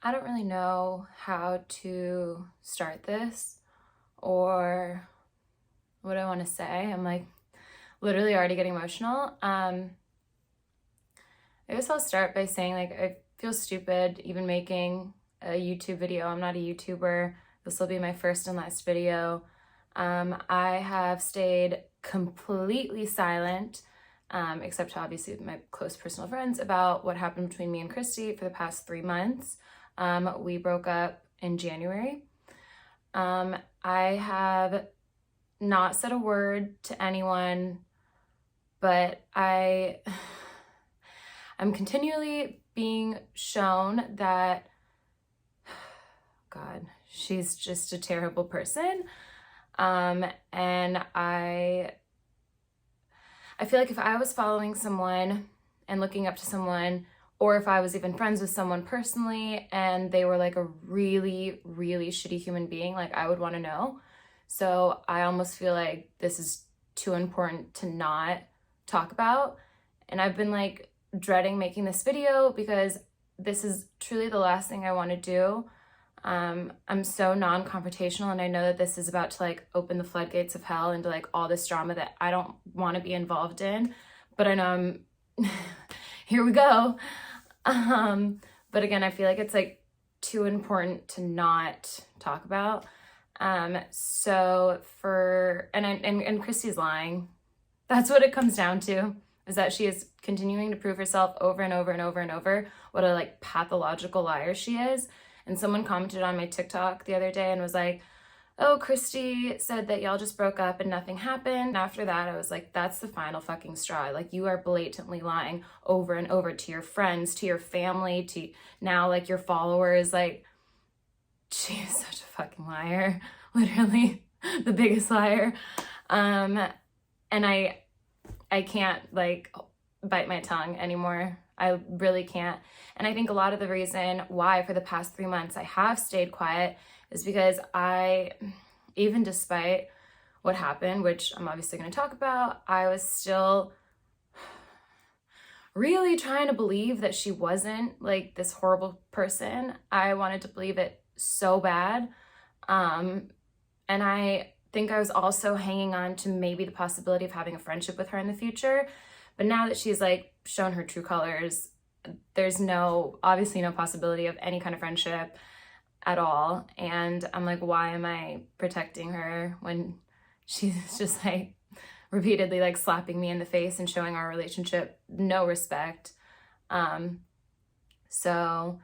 I don't really know how to start this or what I want to say. I'm like literally already getting emotional. I guess I'll start by saying like I feel stupid even making a YouTube video. I'm not a YouTuber. This will be my first and last video. I have stayed completely silent, except to obviously my close personal friends, about what happened between me and Christy for the past 3 months. We broke up in January. I have not said a word to anyone, but I'm continually being shown that, God, she's just a terrible person. And I feel like if I was following someone and looking up to someone, or if I was even friends with someone personally and they were like a really, really shitty human being, like I would want to know. So I almost feel like this is too important to not talk about. And I've been like dreading making this video because this is truly the last thing I want to do. I'm so non-confrontational, and I know that this is about to like open the floodgates of hell into like all this drama that I don't want to be involved in, but I know I'm here we go. But again, I feel like it's like too important to not talk about. So for and Christy's lying. That's what it comes down to, is that she is continuing to prove herself over and over and over and over what a like pathological liar she is. And someone commented on my TikTok the other day and was like, oh, Christy said that y'all just broke up and nothing happened. And after that, I was like, that's the final fucking straw. Like, you are blatantly lying over and over to your friends, to your family, to now like your followers. Like, she is such a fucking liar. Literally the biggest liar. And I can't like bite my tongue anymore. I really can't. And I think a lot of the reason why for the past 3 months I have stayed quiet is because even despite what happened, which I'm obviously going to talk about, I was still really trying to believe that she wasn't like this horrible person. I wanted to believe it so bad. And I think I was also hanging on to maybe the possibility of having a friendship with her in the future. But now that she's like shown her true colors, there's obviously no possibility of any kind of friendship at all. And I'm like, why am I protecting her when she's just like repeatedly like slapping me in the face and showing our relationship no respect? So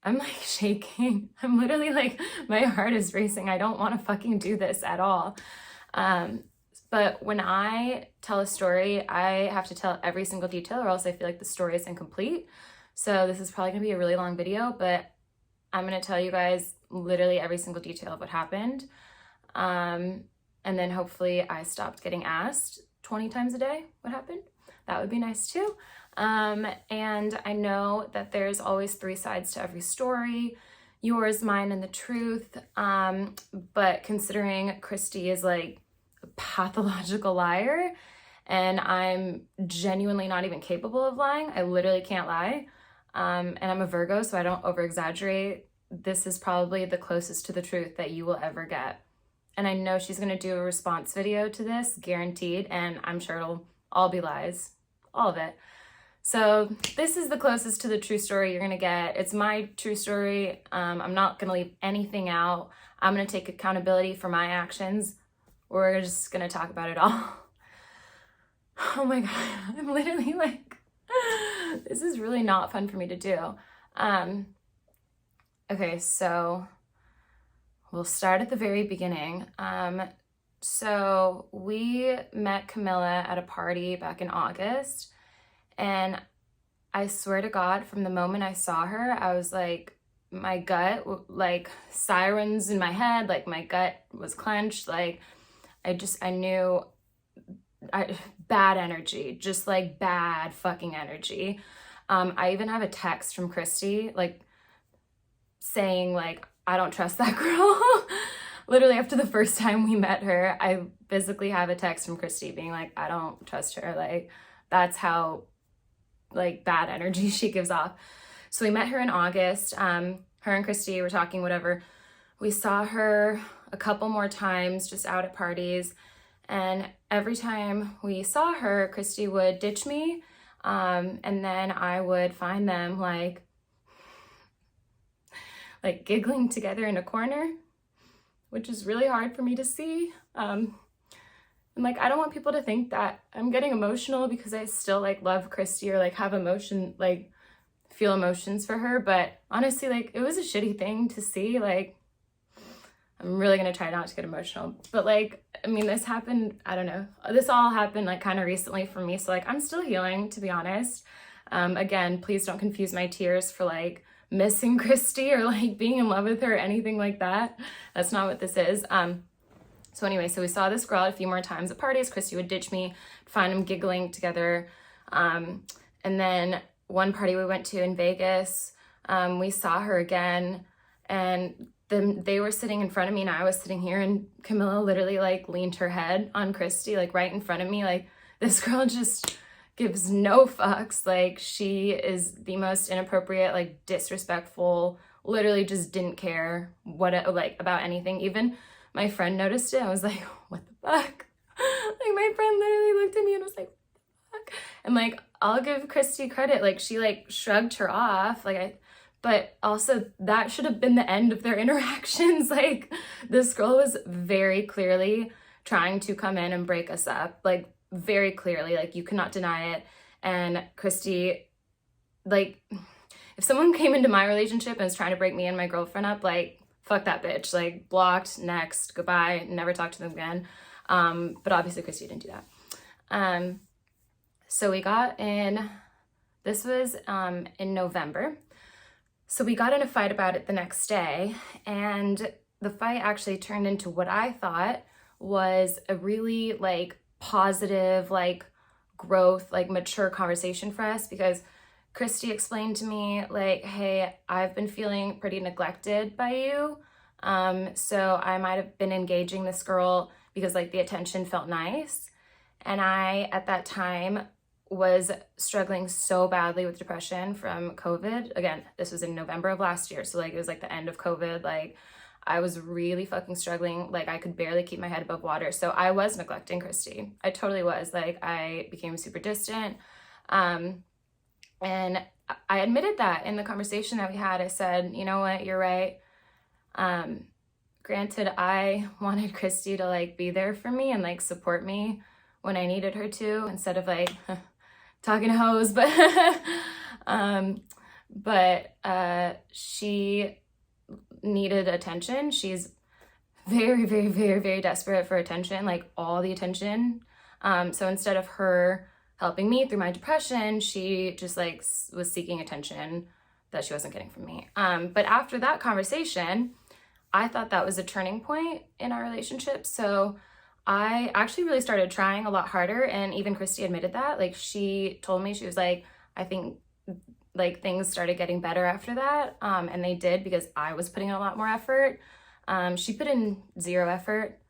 I'm like shaking. I'm literally like, my heart is racing. I don't want to fucking do this at all. But when I tell a story, I have to tell every single detail or else I feel like the story is incomplete. So this is probably gonna be a really long video, but I'm gonna tell you guys literally every single detail of what happened. And then hopefully I stopped getting asked 20 times a day what happened. That would be nice too. And I know that there's always 3 sides to every story, yours, mine, and the truth. But considering Christy is like a pathological liar and I'm genuinely not even capable of lying, I literally can't lie. And I'm a Virgo, so I don't over exaggerate. This is probably the closest to the truth that you will ever get. And I know she's gonna do a response video to this, guaranteed, and I'm sure it'll all be lies, all of it. So this is the closest to the true story you're gonna get. It's my true story. I'm not gonna leave anything out. I'm gonna take accountability for my actions. We're just gonna talk about it all. Oh my God, I'm literally like, this is really not fun for me to do. Okay, so we'll start at the very beginning. So we met Camilla at a party back in August, and I swear to God, from the moment I saw her, I was like, my gut, like sirens in my head, like my gut was clenched, like I knew bad energy, just like bad fucking energy. I even have a text from Christy, like saying like, I don't trust that girl. Literally after the first time we met her, I physically have a text from Christy being like, I don't trust her. Like, that's how like bad energy she gives off. So we met her in August. Her and Christy were talking, whatever. We saw her a couple more times just out at parties. And every time we saw her, Christy would ditch me. And then I would find them like giggling together in a corner, which is really hard for me to see. And like, I don't want people to think that I'm getting emotional because I still like love Christy or like have emotion, like feel emotions for her. But honestly, like it was a shitty thing to see. Like, I'm really gonna try not to get emotional. But like, I mean, this happened, I don't know. This all happened like kind of recently for me. So like, I'm still healing, to be honest. Again, please don't confuse my tears for like missing Christy or like being in love with her or anything like that. That's not what this is. So anyway, so we saw this girl a few more times at parties. Christy would ditch me, find them giggling together. And then one party we went to in Vegas, we saw her again, and then they were sitting in front of me and I was sitting here, and Camilla literally like leaned her head on Christy, like right in front of me. Like, this girl just gives no fucks. Like, she is the most inappropriate, like disrespectful, literally just didn't care like about anything. Even my friend noticed it. I was like, what the fuck? Like, my friend literally looked at me and was like, what the fuck? And like, I'll give Christy credit. Like, she like shrugged her off. But also that should have been the end of their interactions. Like, this girl was very clearly trying to come in and break us up. Like, very clearly, like you cannot deny it. And Christy, like, if someone came into my relationship and was trying to break me and my girlfriend up, like, fuck that bitch. Like, blocked, next, goodbye, never talk to them again. But obviously Christy didn't do that. So we got in, this was in November. So we got in a fight about it the next day, and the fight actually turned into what I thought was a really like positive, like growth, like mature conversation for us, because Christy explained to me like, hey, I've been feeling pretty neglected by you. So I might have been engaging this girl because like the attention felt nice. And I, at that time, was struggling so badly with depression from COVID. Again, this was in November of last year. So like, it was like the end of COVID. Like, I was really fucking struggling. Like, I could barely keep my head above water. So I was neglecting Christy. I totally was. Like, I became super distant. And I admitted that in the conversation that we had. I said, you know what, you're right. Granted, I wanted Christy to like be there for me and like support me when I needed her to, instead of like talking to hoes, but she needed attention. She's very, very, very, very desperate for attention, like all the attention. So instead of her helping me through my depression, she just like was seeking attention that she wasn't getting from me. But after that conversation, I thought that was a turning point in our relationship. So I actually really started trying a lot harder, and even Christy admitted that. Like, she told me, she was like, I think like things started getting better after that. And they did, because I was putting in a lot more effort. She put in zero effort.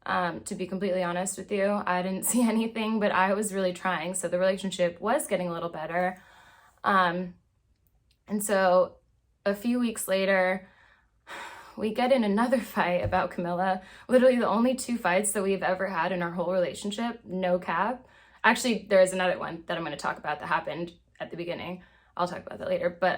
To be completely honest with you, I didn't see anything, but I was really trying. So the relationship was getting a little better. And so a few weeks later, we get in another fight about Camilla. Literally the only 2 fights that we've ever had in our whole relationship, no cap. Actually, there is another one that I'm going to talk about that happened at the beginning. I'll talk about that later. But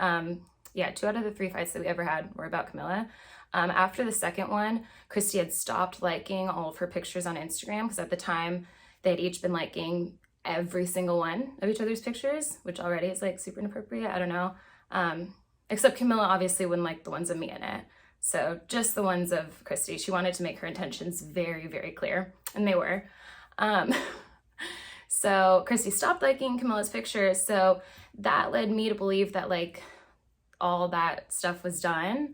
yeah, 2 out of the 3 fights that we ever had were about Camilla. After the second one, Christy had stopped liking all of her pictures on Instagram, because at the time they had each been liking every single one of each other's pictures, which already is like super inappropriate. I don't know. Except Camilla obviously wouldn't like the ones of me in it. So just the ones of Christy. She wanted to make her intentions very, very clear, and they were. So Christy stopped liking Camilla's pictures. So that led me to believe that like all that stuff was done,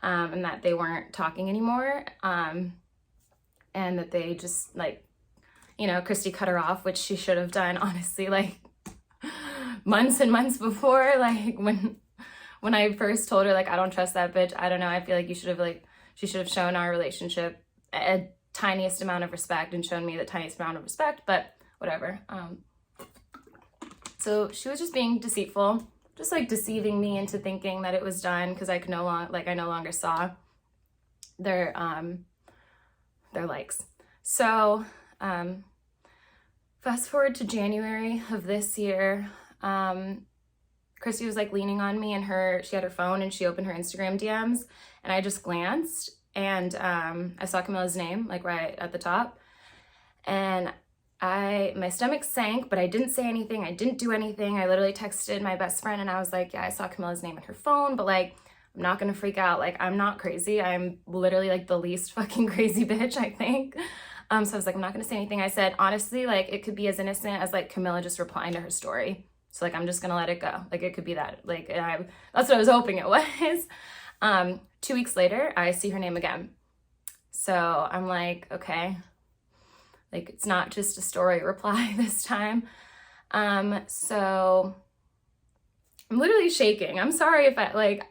and that they weren't talking anymore. And that they just like, you know, Christy cut her off, which she should have done, honestly, like months and months before. Like when I first told her, like, I don't trust that bitch, I don't know, I feel like she should have shown our relationship a tiniest amount of respect and shown me the tiniest amount of respect, but whatever. So she was just being deceitful. just like deceiving me into thinking that it was done, because I no longer saw their likes. So fast forward to January of this year, Christy was like leaning on me, and she had her phone and she opened her Instagram DMs, and I just glanced, and I saw Camilla's name like right at the top, and my stomach sank, but I didn't say anything. I didn't do anything. I literally texted my best friend and I was like, yeah, I saw Camilla's name in her phone, but like, I'm not gonna freak out. Like, I'm not crazy. I'm literally like the least fucking crazy bitch, I think. So I was like, I'm not gonna say anything. I said, honestly, like it could be as innocent as like Camilla just replying to her story. So like, I'm just gonna let it go. Like it could be that. Like, that's what I was hoping it was. 2 weeks later, I see her name again. So I'm like, okay, like it's not just a story reply this time. So I'm literally shaking. I'm sorry if I like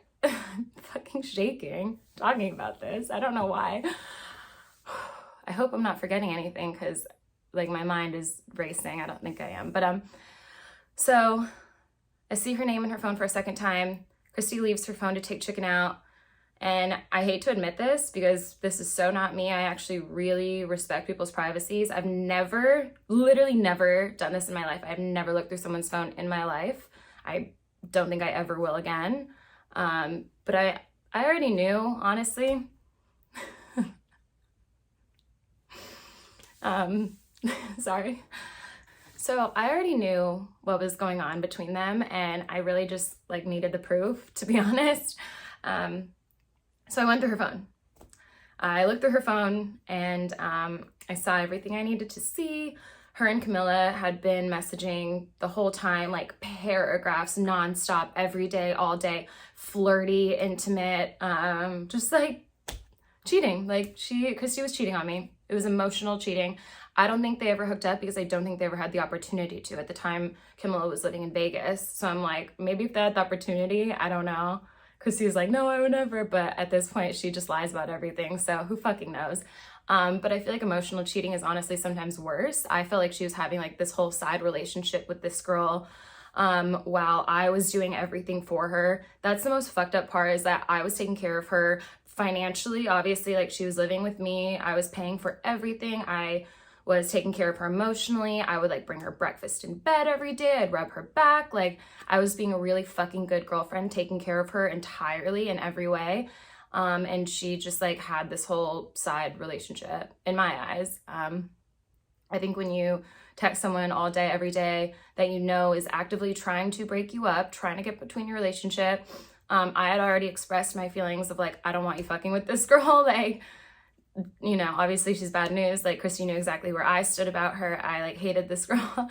fucking shaking talking about this. I don't know why. I hope I'm not forgetting anything, because like my mind is racing. I don't think I am. But so I see her name in her phone for a second time. Christy leaves her phone to take Chicken out. And I hate to admit this because this is so not me. I actually really respect people's privacies. I've literally never done this in my life. I've never looked through someone's phone in my life. I don't think I ever will again. But I already knew, honestly. Sorry. So I already knew what was going on between them, and I really just like needed the proof, to be honest. So I went through her phone. I looked through her phone, and I saw everything I needed to see. Her and Camilla had been messaging the whole time, like paragraphs nonstop, every day, all day, flirty, intimate, just like cheating. Like Christy was cheating on me. It was emotional cheating. I don't think they ever hooked up because I don't think they ever had the opportunity to. At the time, Camilla was living in Vegas. So I'm like, maybe if they had the opportunity, I don't know. Christy was like, no, I would never. But at this point, she just lies about everything. So who fucking knows? But I feel like emotional cheating is honestly sometimes worse. I feel like she was having like this whole side relationship with this girl while I was doing everything for her. That's the most fucked up part, is that I was taking care of her financially. Obviously, like she was living with me. I was paying for everything. I was taking care of her emotionally. I would like bring her breakfast in bed every day. I'd rub her back. Like I was being a really fucking good girlfriend, taking care of her entirely in every way. And she just like had this whole side relationship in my eyes. I think when you text someone all day, every day that you know is actively trying to break you up, trying to get between your relationship, I had already expressed my feelings of like, I don't want you fucking with this girl. Like, you know, obviously she's bad news. Like Christy knew exactly where I stood about her. I like hated this girl.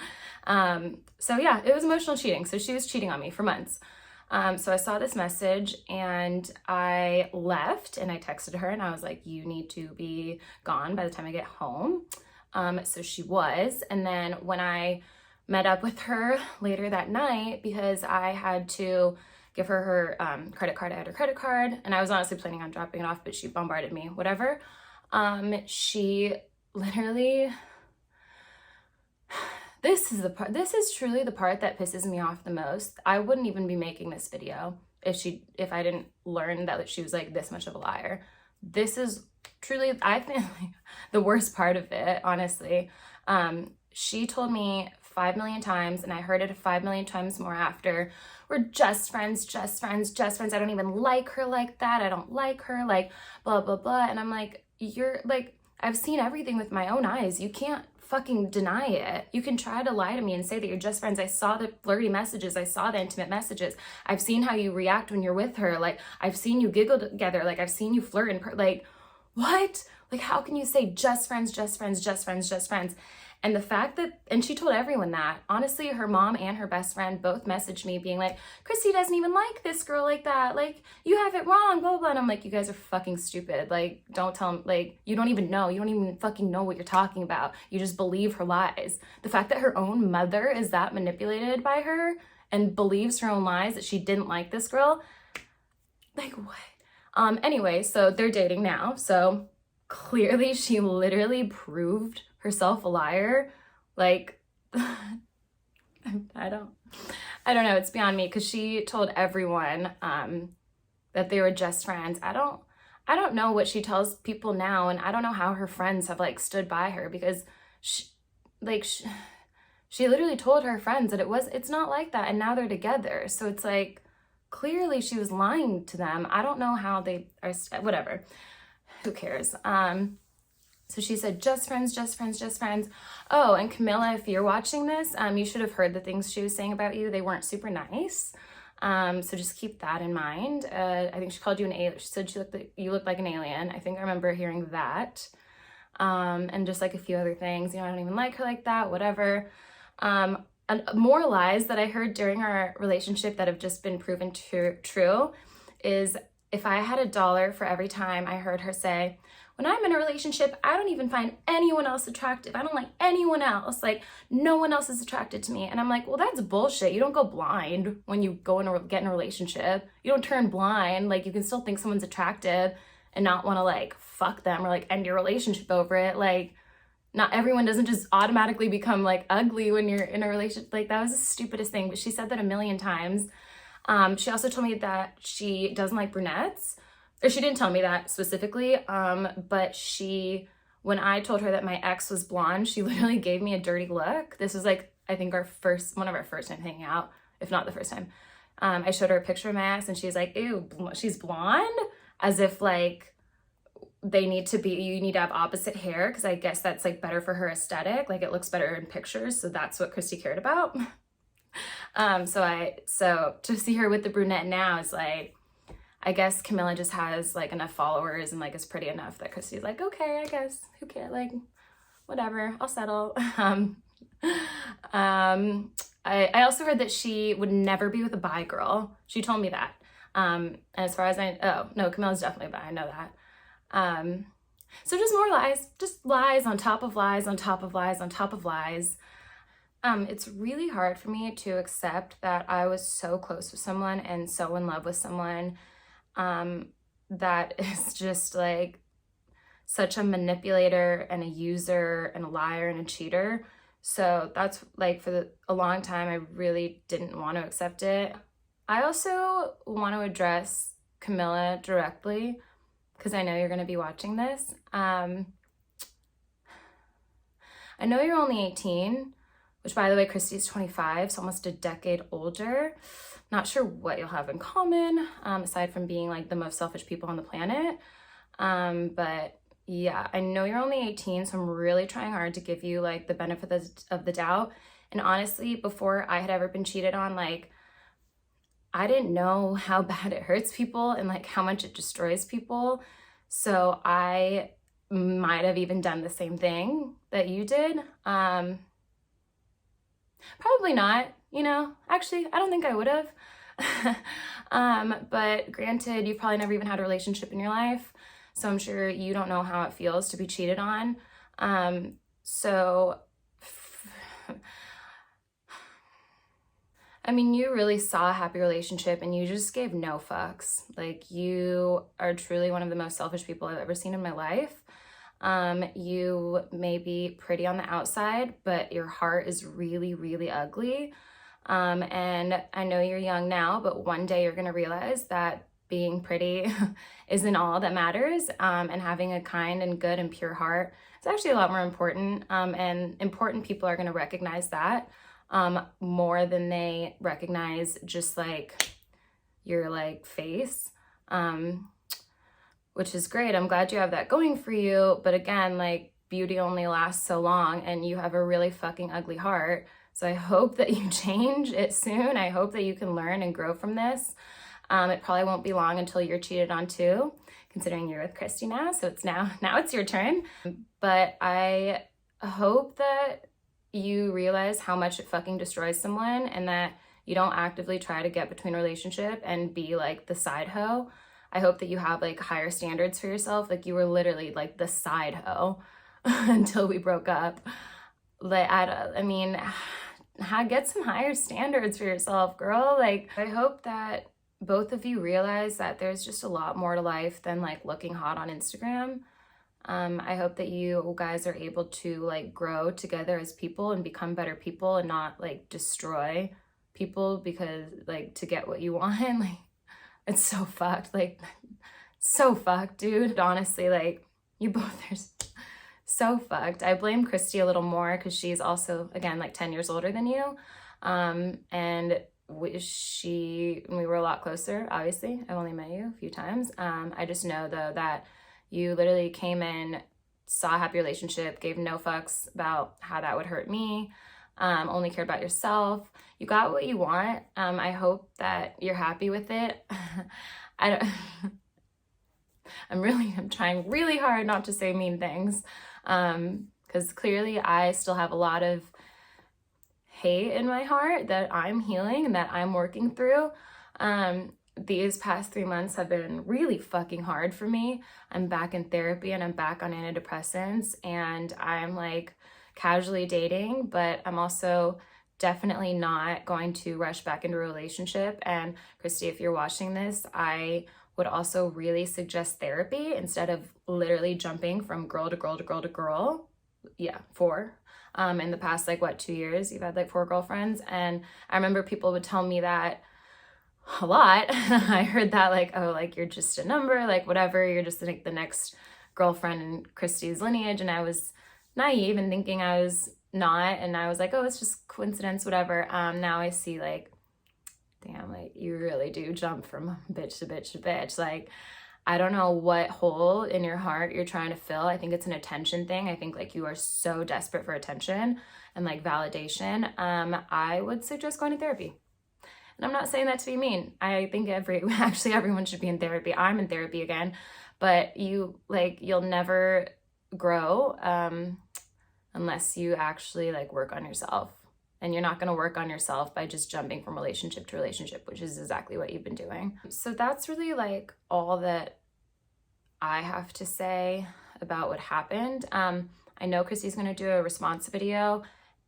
So yeah, it was emotional cheating. So she was cheating on me for months. So I saw this message and I left and I texted her and I was like, you need to be gone by the time I get home. So she was. And then when I met up with her later that night, because I had to give her her credit card, I had her credit card, and I was honestly planning on dropping it off, but she bombarded me, whatever. She literally, this is truly the part that pisses me off the most. I wouldn't even be making this video if I didn't learn that she was like this much of a liar. This is truly, I think, like, the worst part of it, honestly. She told me 5 million times, and I heard it 5 million times more after, we're just friends, just friends, just friends. I don't even like her like that. I don't like her, like, blah, blah, blah. And I'm like, you're like, I've seen everything with my own eyes. You can't fucking deny it. You can try to lie to me and say that you're just friends. I saw the flirty messages. I saw the intimate messages. I've seen how you react when you're with her. Like, I've seen you giggle together. Like, I've seen you flirt like, what? Like, how can you say just friends, just friends, just friends, just friends? And the fact that, and she told everyone that, honestly, her mom and her best friend both messaged me being like, Christy doesn't even like this girl like that. Like, you have it wrong, blah, blah, blah. And I'm like, you guys are fucking stupid. Like, don't tell them, like, you don't even know. You don't even fucking know what you're talking about. You just believe her lies. The fact that her own mother is that manipulated by her and believes her own lies that she didn't like this girl. Like, what? Anyway, so they're dating now. So clearly she literally proved herself a liar. Like, I don't know. It's beyond me because she told everyone that they were just friends. I don't know what she tells people now, and I don't know how her friends have like stood by her because she literally told her friends that it's not like that, and now they're together. So it's like clearly she was lying to them. I don't know how they are, whatever. Who cares? So she said, just friends, just friends, just friends. Oh, and Camilla, if you're watching this, you should have heard the things she was saying about you. They weren't super nice. So just keep that in mind. I think she called you an alien. She said you looked like an alien. I think I remember hearing that. And just like a few other things. I don't even like her like that, whatever. And more lies that I heard during our relationship that have just been proven true is if I had $1 for every time I heard her say, when I'm in a relationship, I don't even find anyone else attractive. I don't like anyone else. Like, no one else is attracted to me. And I'm like, well, that's bullshit. You don't go blind when you get in a relationship. You don't turn blind. Like, you can still think someone's attractive and not want to, like, fuck them or, like, end your relationship over it. Like, not everyone doesn't just automatically become, like, ugly when you're in a relationship. Like, that was the stupidest thing. But she said that a million times. She also told me that she doesn't like brunettes. Or she didn't tell me that specifically, but when I told her that my ex was blonde, she literally gave me a dirty look. This was like, I think one of our first time hanging out, if not the first time. I showed her a picture of my ex and she's like, ew, she's blonde? As if like you need to have opposite hair, because I guess that's like better for her aesthetic. Like it looks better in pictures. So that's what Christy cared about. So to see her with the brunette now is like, I guess Camilla just has like enough followers and like is pretty enough that Christy's like, okay, I guess, who cares, like, whatever, I'll settle. I also heard that she would never be with a bi girl. She told me that. And as far as Camilla's definitely bi, I know that. So just more lies, just lies on top of lies on top of lies on top of lies. It's really hard for me to accept that I was so close with someone and so in love with someone that is just like such a manipulator and a user and a liar and a cheater. So that's like for a long time, I really didn't want to accept it. I also want to address Camilla directly because I know you're going to be watching this. I know you're only 18, which by the way, Christy's 25, so almost a decade older. Not sure what you'll have in common, aside from being like the most selfish people on the planet. But yeah, I know you're only 18, so I'm really trying hard to give you like the benefit of the doubt. And honestly, before I had ever been cheated on, like I didn't know how bad it hurts people and like how much it destroys people. So I might have even done the same thing that you did. Probably not, actually, I don't think I would have. But granted, you've probably never even had a relationship in your life, so I'm sure you don't know how it feels to be cheated on. I mean, you really saw a happy relationship and you just gave no fucks. Like, you are truly one of the most selfish people I've ever seen in my life. You may be pretty on the outside, but your heart is really, really ugly. And I know you're young now, but one day you're going to realize that being pretty isn't all that matters. And having a kind and good and pure heart is actually a lot more important. And important people are going to recognize that, more than they recognize just like your like face. Which is great. I'm glad you have that going for you. But again, like beauty only lasts so long and you have a really fucking ugly heart. So I hope that you change it soon. I hope that you can learn and grow from this. It probably won't be long until you're cheated on too, considering you're with Christy now. So it's now it's your turn. But I hope that you realize how much it fucking destroys someone and that you don't actively try to get between a relationship and be like the side hoe. I hope that you have like higher standards for yourself. Like you were literally like the side hoe until we broke up. Like, I mean, get some higher standards for yourself, girl. Like, I hope that both of you realize that there's just a lot more to life than like looking hot on Instagram. I hope that you guys are able to like grow together as people and become better people and not like destroy people because like to get what you want. Like it's so fucked. Like so fucked, dude. Honestly, like you both are so fucked. I blame Christy a little more because she's also, again, like 10 years older than you. And we were a lot closer, obviously. I've only met you a few times. I just know though that you literally came in, saw a happy relationship, gave no fucks about how that would hurt me, only cared about yourself. You got what you want. I hope that you're happy with it. I don't, I'm trying really hard not to say mean things, because clearly I still have a lot of hate in my heart that I'm healing and that I'm working through. These past 3 months have been really fucking hard for me. I'm back in therapy and I'm back on antidepressants and I'm like casually dating, but I'm also definitely not going to rush back into a relationship. And Christy, if you're watching this, I would also really suggest therapy instead of literally jumping from girl to girl to girl to girl. Yeah, 4. In the past, like what, 2 years, you've had like 4 girlfriends. And I remember people would tell me that a lot. I heard that like, oh, like you're just a number, like whatever, you're just like the next girlfriend in Christy's lineage. And I was naive and thinking I was not. And I was like, oh, it's just coincidence, whatever. Now I see like, damn, like you really do jump from bitch to bitch to bitch. Like, I don't know what hole in your heart you're trying to fill. I think it's an attention thing. I think like you are so desperate for attention and like validation. I would suggest going to therapy. And I'm not saying that to be mean. I think actually everyone should be in therapy. I'm in therapy again, but you'll never grow unless you actually like work on yourself. And you're not going to work on yourself by just jumping from relationship to relationship, which is exactly what you've been doing. So that's really like all that I have to say about what happened. I know Christy's going to do a response video,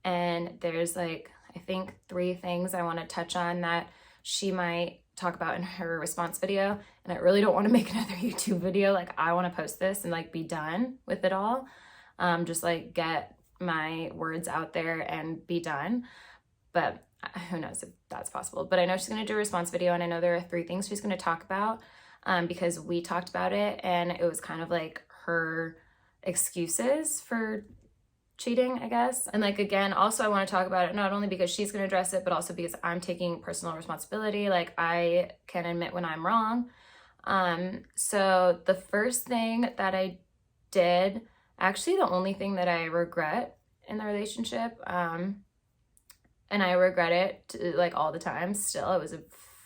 and there's like, I think 3 things I want to touch on that she might talk about in her response video. And I really don't want to make another YouTube video. Like I want to post this and like be done with it all. Just like get my words out there and be done. But who knows if that's possible. But I know she's going to do a response video, and I know there are 3 things she's going to talk about because we talked about it, and it was kind of like her excuses for cheating, I guess. And like, again, also I want to talk about it not only because she's going to address it, but also because I'm taking personal responsibility. Like I can admit when I'm wrong. So the first thing that I did, actually the only thing that I regret in the relationship, and I regret it like all the time still, it was a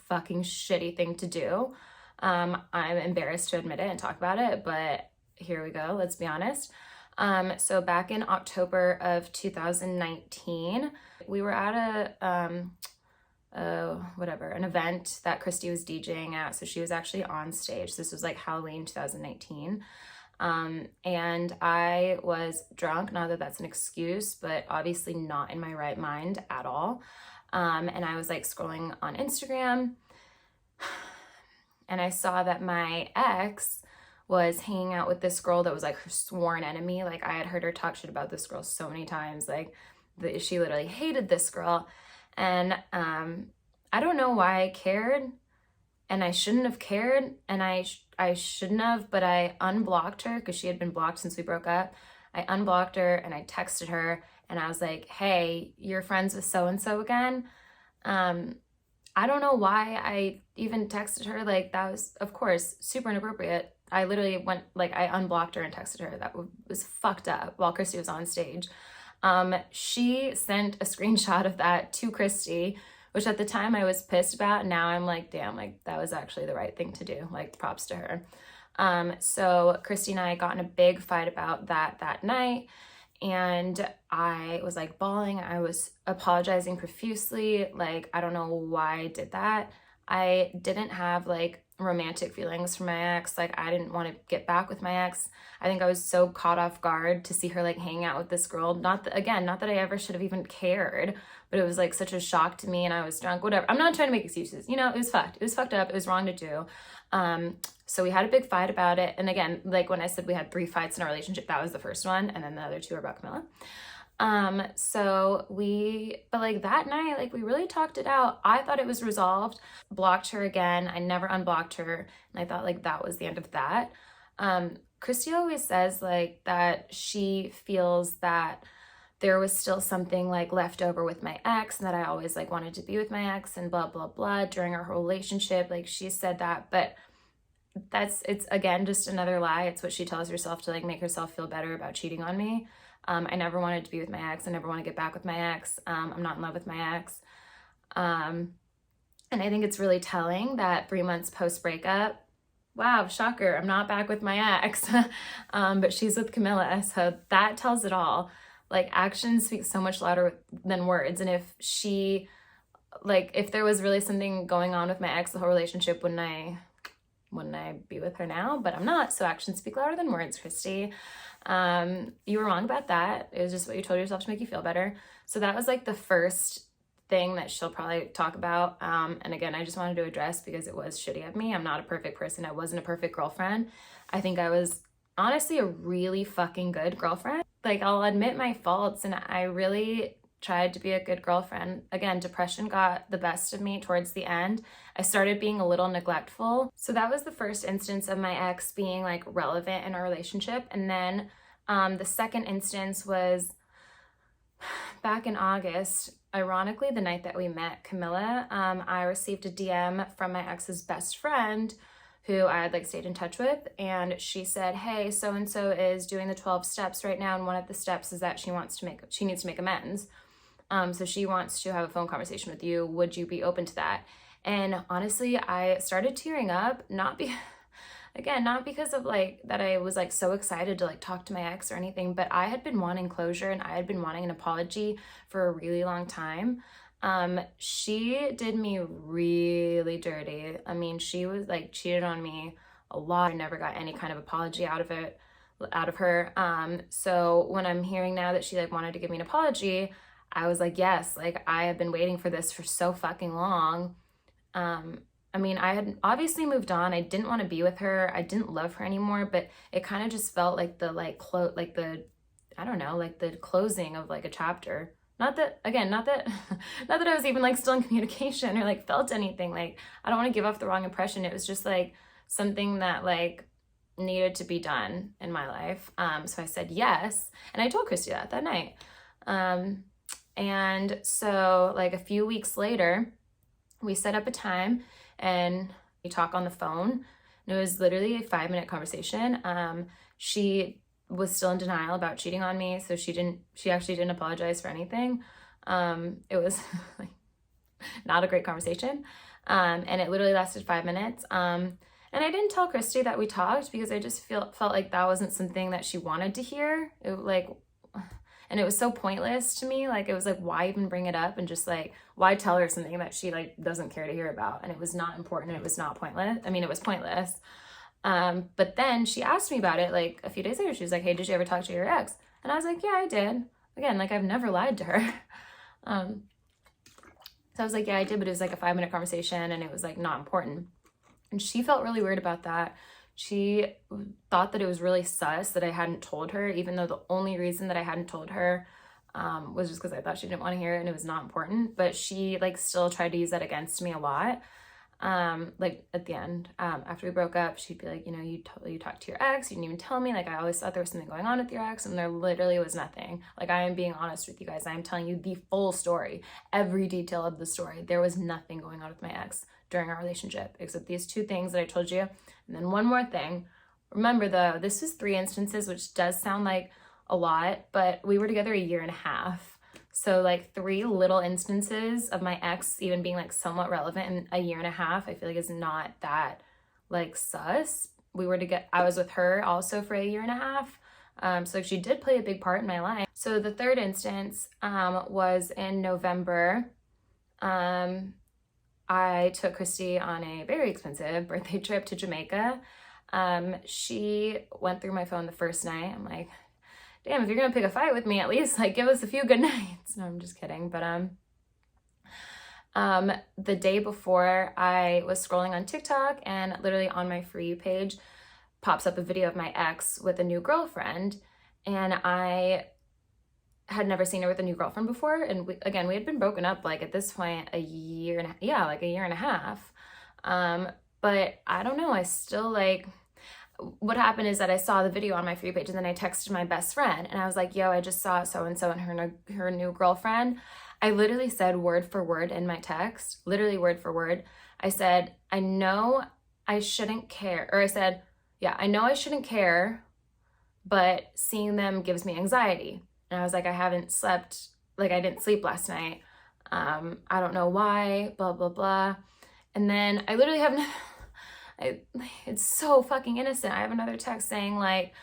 fucking shitty thing to do. I'm embarrassed to admit it and talk about it, but here we go, let's be honest. So back in October of 2019, we were at an event that Christy was DJing at. So she was actually on stage. This was like Halloween 2019. And I was drunk, not that that's an excuse, but obviously not in my right mind at all. And I was like scrolling on Instagram and I saw that my ex was hanging out with this girl that was like her sworn enemy. Like I had heard her talk shit about this girl so many times. Like she literally hated this girl. And I don't know why I cared, and I shouldn't have cared, and I shouldn't have, but I unblocked her because she had been blocked since we broke up. I unblocked her and I texted her and I was like, hey, you're friends with so-and-so again? I don't know why I even texted her. Like that was, of course, super inappropriate. I literally went, like I unblocked her and texted her. That was fucked up while Christy was on stage. She sent a screenshot of that to Christy, which at the time I was pissed about. Now I'm like, damn, like that was actually the right thing to do. Like props to her. So Christy and I got in a big fight about that night. And I was like bawling. I was apologizing profusely. Like, I don't know why I did that. I didn't have like romantic feelings for my ex. Like I didn't want to get back with my ex. I think I was so caught off guard to see her like hang out with this girl. Not that I ever should have even cared, but it was like such a shock to me, and I was drunk, whatever. I'm not trying to make excuses. You know, it was fucked. It was fucked up. It was wrong to do. So we had a big fight about it. And again, like when I said we had 3 fights in our relationship, that was the first one. And then the other 2 were about Camilla. But like that night, like we really talked it out. I thought it was resolved, blocked her again. I never unblocked her. And I thought like that was the end of that. Christy always says like that she feels that there was still something like left over with my ex and that I always like wanted to be with my ex and blah, blah, blah during our whole relationship. Like she said that, but it's again, just another lie. It's what she tells herself to like make herself feel better about cheating on me. I never wanted to be with my ex. I never want to get back with my ex. I'm not in love with my ex. And I think it's really telling that 3 months post breakup, wow, shocker, I'm not back with my ex, but she's with Camilla. So that tells it all. Like actions speak so much louder than words. And if there was really something going on with my ex, the whole relationship, wouldn't I be with her now? But I'm not. So actions speak louder than words, Christy. You were wrong about that. It was just what you told yourself to make you feel better. So that was like the first thing that she'll probably talk about. And again, I just wanted to address because it was shitty of me. I'm not a perfect person. I wasn't a perfect girlfriend. I think I was honestly a really fucking good girlfriend. Like I'll admit my faults and I really tried to be a good girlfriend. Again, depression got the best of me towards the end. I started being a little neglectful. So that was the first instance of my ex being like relevant in our relationship. And then the second instance was back in August. Ironically, the night that we met Camilla, I received a DM from my ex's best friend who I had like stayed in touch with. And she said, hey, so-and-so is doing the 12 steps right now. And one of the steps is that she needs to make amends. So she wants to have a phone conversation with you. Would you be open to that? And honestly, I started tearing up, not because of like that I was like so excited to like talk to my ex or anything, but I had been wanting closure and I had been wanting an apology for a really long time. She did me really dirty. I mean, she was like cheated on me a lot. I never got any kind of apology out of her. So when I'm hearing now that she like wanted to give me an apology, I was like, yes, like I have been waiting for this for so fucking long. I mean, I had obviously moved on. I didn't want to be with her. I didn't love her anymore, but it kind of just felt like the I don't know, like the closing of like a chapter. Not that I was even like still in communication or like felt anything. Like, I don't want to give off the wrong impression. It was just like something that like needed to be done in my life. So I said yes. And I told Christy that night. And so like a few weeks later, we set up a time and we talk on the phone. And it was literally a 5-minute conversation. She was still in denial about cheating on me. So she actually didn't apologize for anything. It was like not a great conversation. And it literally lasted 5 minutes. And I didn't tell Christy that we talked because I just felt like that wasn't something that she wanted to hear. And it was so pointless to me. Like, it was like, why even bring it up? And just like, why tell her something that she like doesn't care to hear about? And it was not important. It was not pointless. I mean, it was pointless. But then she asked me about it like a few days later. She was like, hey, did you ever talk to your ex? And I was like, yeah, I did. Again, like I've never lied to her. So I was like, yeah, I did, but it was like a 5-minute conversation and it was like not important. And she felt really weird about that. She thought that it was really sus that I hadn't told her, even though the only reason that I hadn't told her was just because I thought she didn't want to hear it and it was not important. But she like still tried to use that against me a lot. Like at the end, after we broke up, she'd be like, you know, you talked to your ex, you didn't even tell me. Like, I always thought there was something going on with your ex, and there literally was nothing. Like, I am being honest with you guys. I am telling you the full story, every detail of the story. There was nothing going on with my ex during our relationship, except these 2 things that I told you. And then one more thing. Remember though, this was 3 instances, which does sound like a lot, but we were together 1.5 years. So like 3 little instances of my ex even being like somewhat relevant in 1.5 years, I feel like is not that like sus. I was with her also for 1.5 years. So she did play a big part in my life. So the 3rd instance was in November. I took Christy on a very expensive birthday trip to Jamaica. She went through my phone the first night. I'm like, damn, if you're gonna pick a fight with me, at least like give us a few good nights. No, I'm just kidding. But The day before, I was scrolling on TikTok, and literally on my For You page pops up a video of my ex with a new girlfriend, and I had never seen her with a new girlfriend before. And we had been broken up like at this point a year and a half. But I don't know, I still like, what happened is that I saw the video on my For You page, and then I texted my best friend and I was like, yo, I just saw so-and-so and her new girlfriend. I literally said word for word in my text, literally word for word. I said, I know I shouldn't care. Or I said, yeah, I know I shouldn't care, but seeing them gives me anxiety. And I was like, I haven't slept, like I didn't sleep last night. I don't know why, blah, blah, blah. And then I literally have, it's so fucking innocent. I have another text saying like,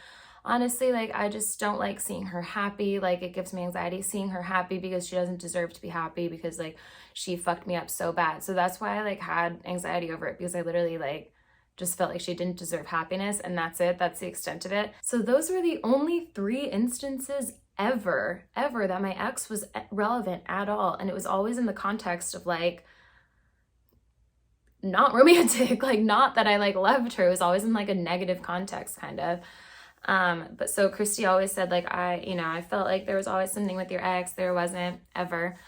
honestly, like, I just don't like seeing her happy. Like, it gives me anxiety seeing her happy because she doesn't deserve to be happy, because like she fucked me up so bad. So that's why I like had anxiety over it, because I literally like just felt like she didn't deserve happiness, and that's it. That's the extent of it. So those were the only 3 instances ever that my ex was relevant at all. And it was always in the context of like, not romantic, like not that I like loved her. It was always in like a negative context kind of. But so Christy always said like, I felt like there was always something with your ex. There wasn't ever.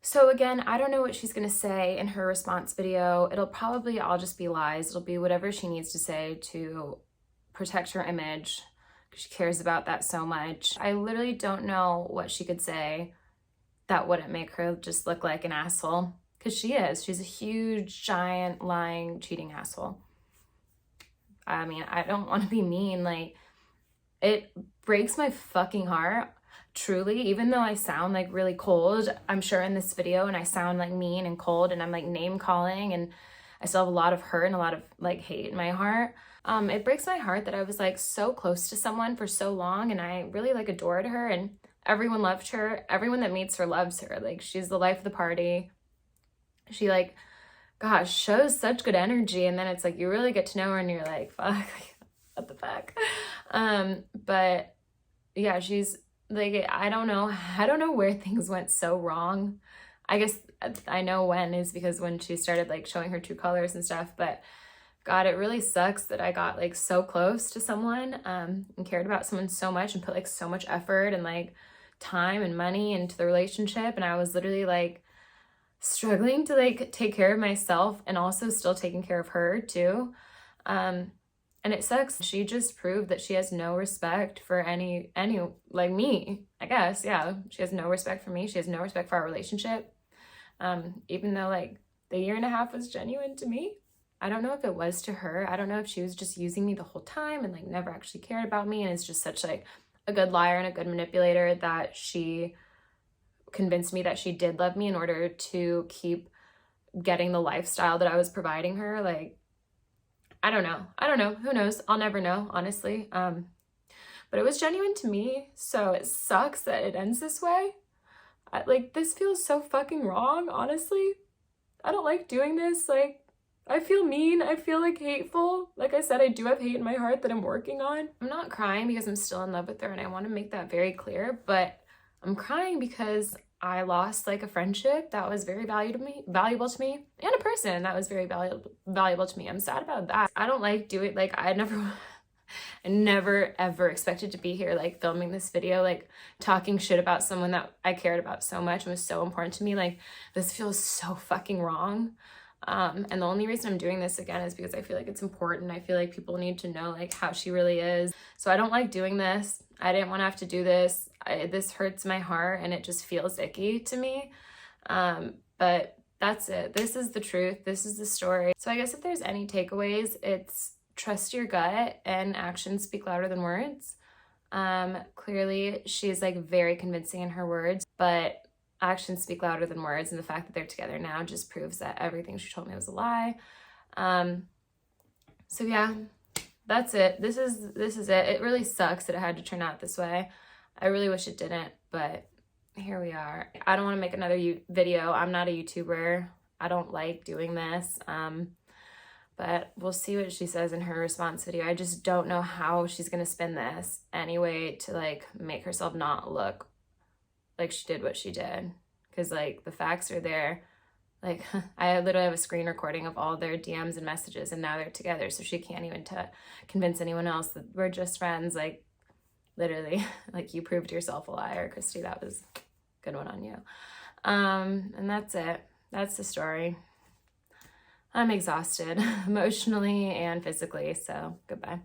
So again, I don't know what she's going to say in her response video. It'll probably all just be lies. It'll be whatever she needs to say to protect her image, because she cares about that so much. I literally don't know what she could say that wouldn't make her just look like an asshole, because she is. She's a huge, giant, lying, cheating asshole. I mean, I don't want to be mean. Like, it breaks my fucking heart, truly, even though I sound like really cold, I'm sure in this video, and I sound like mean and cold, and I'm like name calling, and I still have a lot of hurt and a lot of like hate in my heart. It breaks my heart that I was like so close to someone for so long, and I really like adored her, and everyone loved her. Everyone that meets her loves her. Like, she's the life of the party. She like, gosh, shows such good energy, and then it's like you really get to know her and you're like, fuck, what the fuck. But yeah, she's like, I don't know where things went so wrong. I guess I know when is because when she started like showing her true colors and stuff. But God, it really sucks that I got like so close to someone, and cared about someone so much and put like so much effort and like time and money into the relationship, and I was literally like struggling to like take care of myself and also still taking care of her too. And it sucks. She just proved that she has no respect for any like me, I guess. Yeah, she has no respect for me. She has no respect for our relationship. Even though like the 1.5 years was genuine to me. I don't know if it was to her. I don't know if she was just using me the whole time and like never actually cared about me, and is just such like a good liar and a good manipulator that she convinced me that she did love me in order to keep getting the lifestyle that I was providing her. Like, I don't know. Who knows? I'll never know, honestly. But it was genuine to me, so it sucks that it ends this way. Like, this feels so fucking wrong, honestly. I don't like doing this. Like, I feel mean. I feel like hateful. Like I said, I do have hate in my heart that I'm working on. I'm not crying because I'm still in love with her, and I want to make that very clear, but I'm crying because I lost like a friendship that was very valuable to me, and a person that was very valuable to me. I'm sad about that. I don't like doing, like, I never ever expected to be here like filming this video, like talking shit about someone that I cared about so much and was so important to me. Like, this feels so fucking wrong. And the only reason I'm doing this again is because I feel like it's important. I feel like people need to know like how she really is. So I don't like doing this. I didn't want to have to do this. This hurts my heart and it just feels icky to me. But that's it. This is the truth. This is the story. So I guess if there's any takeaways, it's trust your gut and actions speak louder than words. Clearly she's like very convincing in her words, but actions speak louder than words, and the fact that they're together now just proves that everything she told me was a lie. So yeah, that's it. This is it. It really sucks that it had to turn out this way. I really wish it didn't, but here we are. I don't want to make another video. I'm not a YouTuber. I don't like doing this. But we'll see what she says in her response video. I just don't know how she's gonna spin this anyway to like make herself not look like she did what she did, because like the facts are there. Like, I literally have a screen recording of all their DMs and messages, and now they're together, so she can't even convince anyone else that we're just friends. Like, literally, like, you proved yourself a liar, Christy. That was a good one on you. And that's it. That's the story. I'm exhausted emotionally and physically, so goodbye.